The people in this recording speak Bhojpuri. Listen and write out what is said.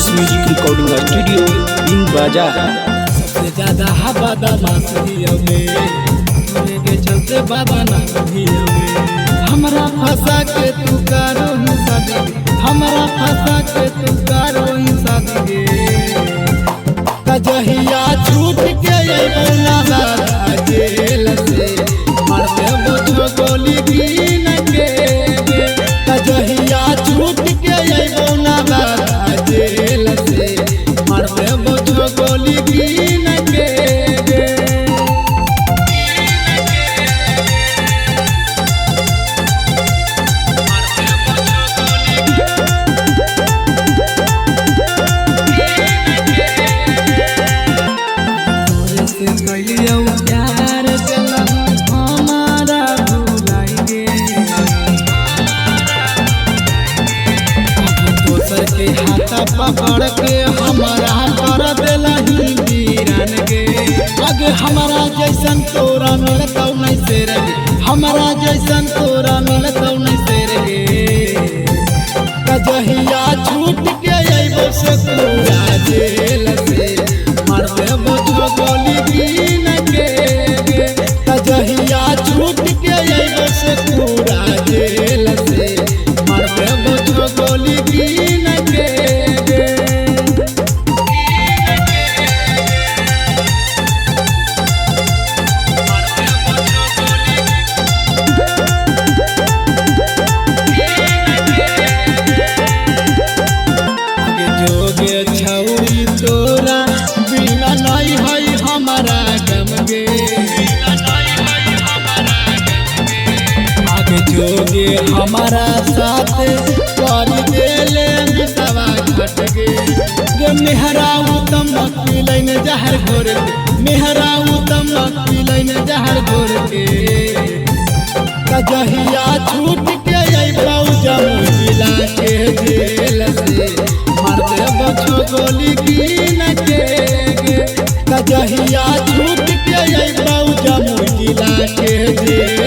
मनीष म्यूजिक रिकॉर्डिंग स्टूडियो इन बाजार। सबसे ज्यादा हवा दमास में तोरे के चलते बाबा ना हमरा फंसा के तू करो हिंसा दे, हमरा फंसा के तू करो हिंसा दे। कजहिया छूट के बोला जेल से मरते मुझो गोली कीन के। कजहिया छूट के बोला जेल से मरते मुझो गोली कीन के। प्यार चला हमारा भुलाएंगे, दोसर के हाथ पकड़ के हमारा कर देला ही वीरान के। आगे हमारा जैसन तोरा मिलतौ नहीं से रहे, हमारा जैसन तोरा मिलतौ नहीं से रहे। कजहिया छूट के अइबो से पूरा जेल से मरते मुझो गोली कीन के। कजहिया छूट के अइबो से पूरा जेल से मरते मुझो गोली कीन के। जोगे छौरी तोरा बिना नहीं है हमारा गम गे। आगे जोगे हमारा साथ कर देले मिसवा घट गे। गे मेहराऊ तम पिलैन जहर घोर के, मेहराऊ तम पिलैन जहर घोर के। कजहिया छूट के अइबौ जमुई जिला के जेल से मरते मुझो गोली कीन के। कजहिया छूट के अइबौ जमुई जिला के जेल